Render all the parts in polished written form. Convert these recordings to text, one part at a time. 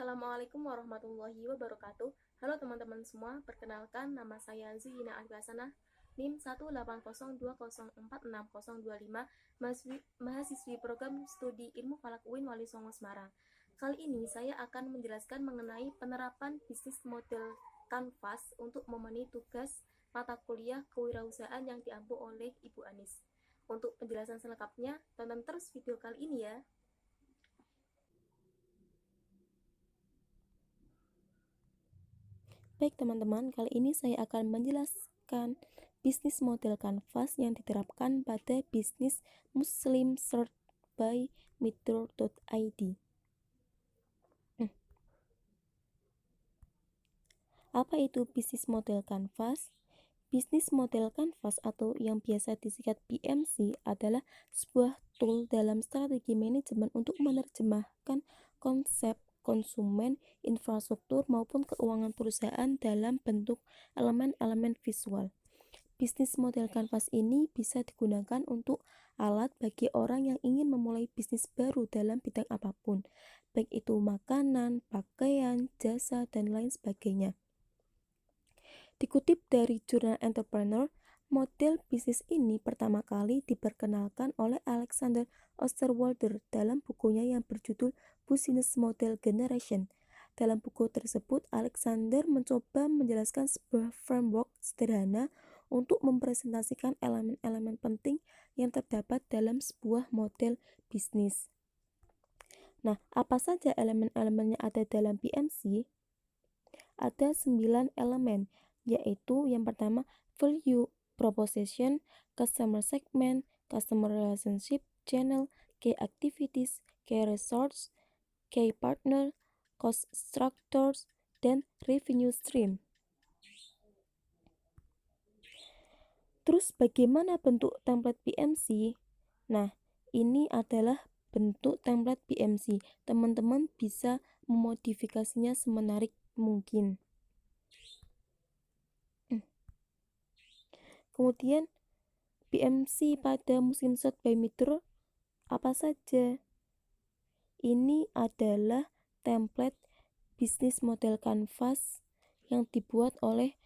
Assalamualaikum warahmatullahi wabarakatuh. Halo teman-teman semua, perkenalkan nama saya Zina Argasana, NIM 18020460025, mahasiswi program studi Ilmu Falak UIN Wali Songo Semarang. Kali ini saya akan menjelaskan mengenai penerapan bisnis model Canvas untuk memenuhi tugas mata kuliah kewirausahaan yang diampu oleh Ibu Anis. Untuk penjelasan selengkapnya, tonton terus video kali ini ya. Baik teman-teman, kali ini saya akan menjelaskan bisnis model Canvas yang diterapkan pada bisnis Muslim Search by Metro.id. Apa itu bisnis model Canvas? Bisnis model Canvas atau yang biasa disingkat BMC adalah sebuah tool dalam strategi manajemen untuk menerjemahkan konsep konsumen, infrastruktur, maupun keuangan perusahaan dalam bentuk elemen-elemen visual. Bisnis model Canvas ini bisa digunakan untuk alat bagi orang yang ingin memulai bisnis baru dalam bidang apapun, baik itu makanan, pakaian, jasa, dan lain sebagainya. Dikutip dari jurnal Entrepreneur, model bisnis ini pertama kali diperkenalkan oleh Alexander Osterwalder dalam bukunya yang berjudul Business Model Generation. Dalam buku tersebut, Alexander mencoba menjelaskan sebuah framework sederhana untuk mempresentasikan elemen-elemen penting yang terdapat dalam sebuah model bisnis. Nah, apa saja elemen-elemennya ada dalam BMC? Ada 9 elemen, yaitu yang pertama value proposition, customer segment, customer relationship, channel, key activities, key resource, key partner, cost structures, dan revenue stream. Terus bagaimana bentuk template BMC? Nah, ini adalah bentuk template BMC. Teman-teman bisa memodifikasinya semenarik mungkin. Kemudian BMC pada Muslim Search by Metro apa saja? Ini adalah template bisnis model Canvas yang dibuat oleh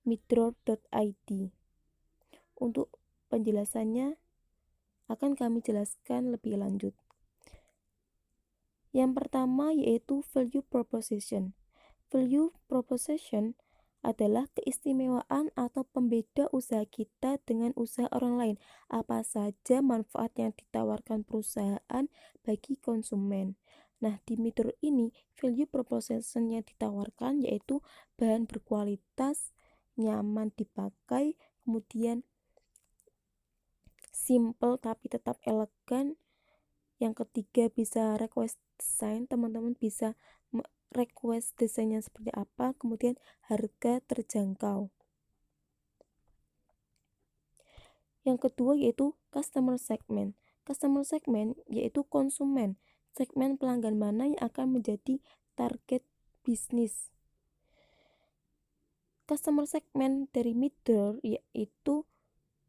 Metro.id. Untuk penjelasannya akan kami jelaskan lebih lanjut. Yang pertama yaitu value proposition. Value proposition adalah keistimewaan atau pembeda usaha kita dengan usaha orang lain. Apa saja manfaat yang ditawarkan perusahaan bagi konsumen. Nah, di Metro ini value proposition yang ditawarkan yaitu bahan berkualitas, nyaman dipakai, kemudian simple tapi tetap elegan. Yang ketiga bisa request design, teman-teman bisa request desainnya seperti apa, kemudian harga terjangkau. Yang kedua yaitu customer segment. Customer segment yaitu konsumen, segmen pelanggan mana yang akan menjadi target bisnis. Customer segment dari Metro yaitu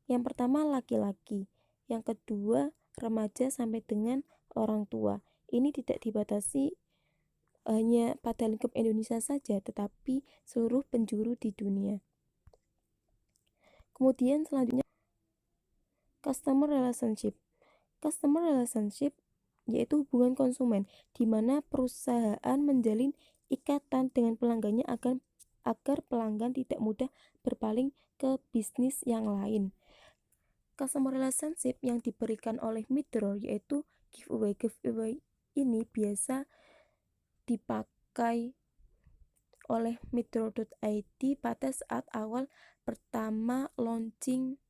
yang pertama laki-laki, yang kedua remaja sampai dengan orang tua. Ini tidak dibatasi hanya pada lingkup Indonesia saja, tetapi seluruh penjuru di dunia. Kemudian selanjutnya customer relationship. Customer relationship yaitu hubungan konsumen, di mana perusahaan menjalin ikatan dengan pelanggannya agar pelanggan tidak mudah berpaling ke bisnis yang lain. Customer relationship yang diberikan oleh Metro yaitu giveaway. Giveaway ini biasa dipakai oleh Metro.id pada saat awal pertama launching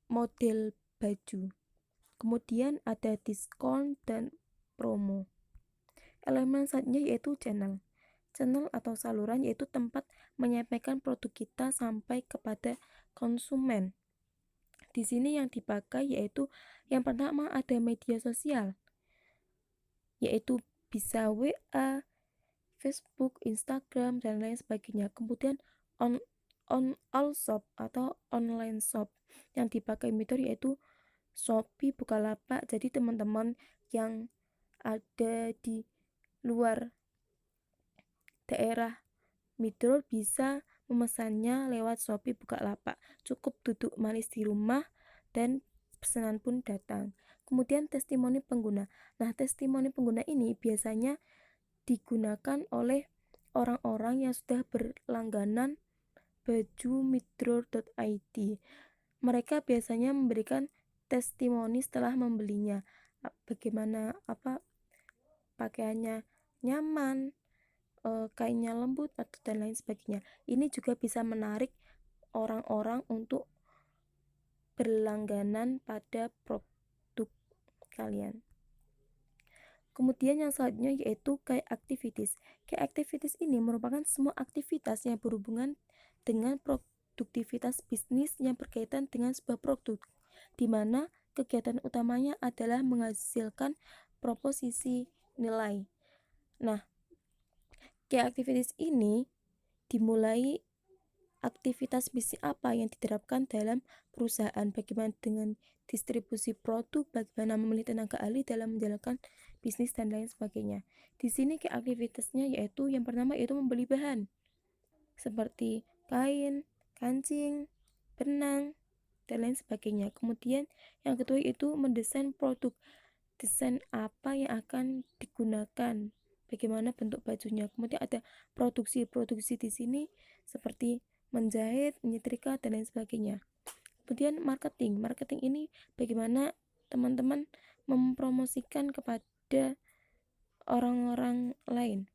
model baju. Kemudian ada diskon dan promo. Elemen selanjutnya yaitu channel. Channel atau saluran yaitu tempat menyampaikan produk kita sampai kepada konsumen. Di sini yang dipakai yaitu yang pertama ada media sosial, yaitu bisa WA, Facebook, Instagram, dan lain sebagainya. Kemudian all shop atau online shop yang dipakai Metro yaitu Shopee, Bukalapak. Jadi teman-teman yang ada di luar daerah Midrow bisa memesannya lewat Shopee Bukalapak. Cukup duduk manis di rumah dan pesanan pun datang. Kemudian testimoni pengguna. Nah, testimoni pengguna ini biasanya digunakan oleh orang-orang yang sudah berlangganan baju midrow.id. Mereka biasanya memberikan testimoni setelah membelinya. Bagaimana pakaiannya nyaman, kainnya lembut atau dan lain sebagainya. Ini juga bisa menarik orang-orang untuk berlangganan pada produk kalian. Kemudian yang selanjutnya yaitu key activities. Key activities ini merupakan semua aktivitas yang berhubungan dengan produktivitas bisnis yang berkaitan dengan sebuah produk, di mana kegiatan utamanya adalah menghasilkan proposisi nilai. Nah, key activities ini dimulai aktivitas bisnis apa yang diterapkan dalam perusahaan, bagaimana dengan distribusi produk, bagaimana memilih tenaga ahli dalam menjalankan bisnis dan lain sebagainya. Di sini ke aktivitasnya yaitu yang pertama yaitu membeli bahan seperti kain, kancing, benang, dan lain sebagainya. Kemudian yang kedua itu mendesain produk, desain apa yang akan digunakan, bagaimana bentuk bajunya. Kemudian ada produksi di sini seperti menjahit, menyetrika, dan lain sebagainya. Kemudian marketing ini bagaimana teman-teman mempromosikan kepada orang-orang lain.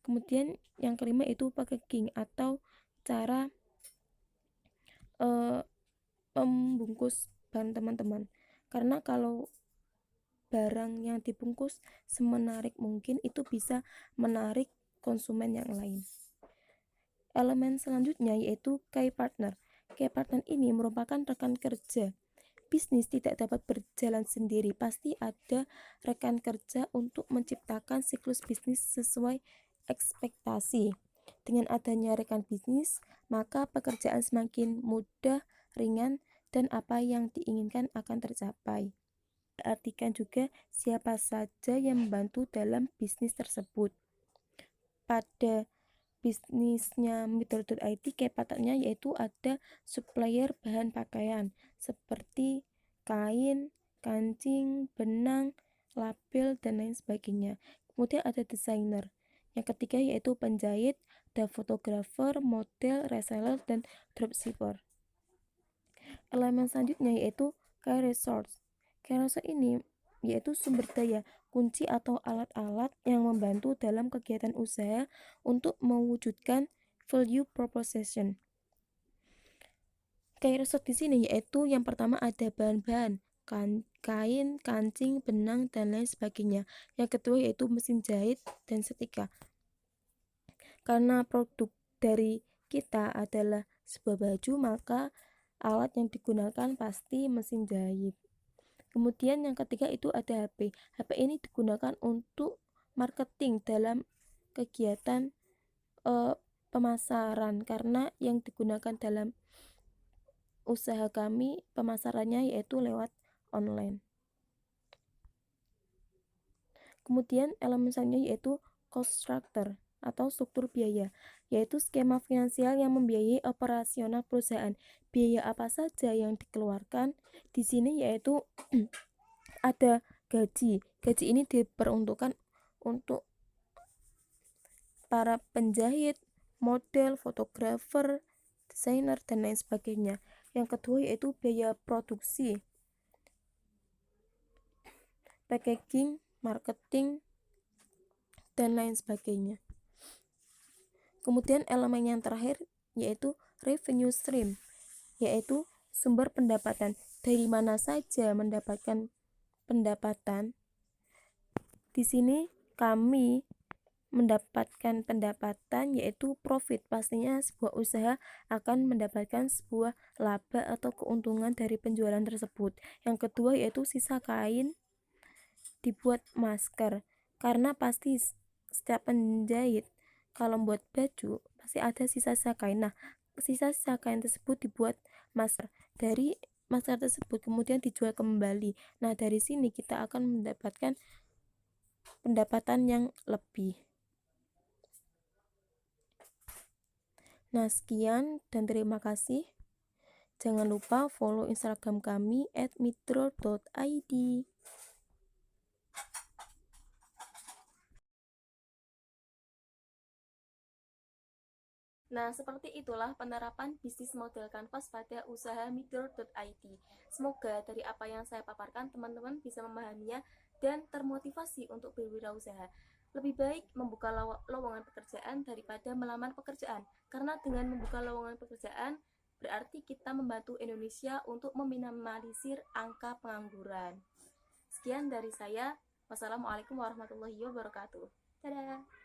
Kemudian yang kelima itu packaging atau cara membungkus bahan teman-teman. Karena kalau barang yang dibungkus semenarik mungkin itu bisa menarik konsumen yang lain. Elemen selanjutnya yaitu key partner. Key partner ini merupakan rekan kerja. Bisnis tidak dapat berjalan sendiri, pasti ada rekan kerja untuk menciptakan siklus bisnis sesuai ekspektasi. Dengan adanya rekan bisnis, maka pekerjaan semakin mudah, ringan, dan apa yang diinginkan akan tercapai. Artikan juga siapa saja yang membantu dalam bisnis tersebut. Pada bisnisnya midrow.id, key partnernya yaitu ada supplier bahan pakaian seperti kain, kancing, benang, label, dan lain sebagainya. Kemudian ada desainer. Yang ketiga yaitu penjahit, ada fotografer, model, reseller, dan dropshipper. Elemen selanjutnya yaitu key resource. Key resource ini yaitu sumber daya, kunci atau alat-alat yang membantu dalam kegiatan usaha untuk mewujudkan value proposition. Key resource di sini yaitu yang pertama ada bahan-bahan, kain, kancing, benang, dan lain sebagainya. Yang kedua yaitu mesin jahit dan setrika. Karena produk dari kita adalah sebuah baju, maka alat yang digunakan pasti mesin jahit. Kemudian yang ketiga itu ada HP. HP ini digunakan untuk marketing dalam kegiatan pemasaran, karena yang digunakan dalam usaha kami pemasarannya yaitu lewat online. Kemudian elemen selanjutnya yaitu cost structure atau struktur biaya, yaitu skema finansial yang membiayai operasional perusahaan. Biaya apa saja yang dikeluarkan di sini yaitu ada gaji. Gaji ini diperuntukkan untuk para penjahit, model, fotografer, desainer, dan lain sebagainya. Yang kedua yaitu biaya produksi, packaging, marketing, dan lain sebagainya. Kemudian elemen yang terakhir yaitu revenue stream, yaitu sumber pendapatan. Dari mana saja mendapatkan pendapatan? Di sini kami mendapatkan pendapatan yaitu profit. Pastinya sebuah usaha akan mendapatkan sebuah laba atau keuntungan dari penjualan tersebut. Yang kedua yaitu sisa kain dibuat masker, karena pasti setiap penjahit kalau membuat baju pasti ada sisa-sisa kain. Nah, sisa-sisa kain tersebut dibuat masker. Dari masker tersebut kemudian dijual kembali. Nah, dari sini kita akan mendapatkan pendapatan yang lebih. Nah, sekian dan terima kasih. Jangan lupa follow Instagram kami @mitro.id. Nah, seperti itulah penerapan bisnis model kanvas pada usaha Midor.id. Semoga dari apa yang saya paparkan, teman-teman bisa memahaminya dan termotivasi untuk berwirausaha. Lebih baik membuka lowongan pekerjaan daripada melamar pekerjaan, karena dengan membuka lowongan pekerjaan, berarti kita membantu Indonesia untuk meminimalisir angka pengangguran. Sekian dari saya. Wassalamualaikum warahmatullahi wabarakatuh. Dadah!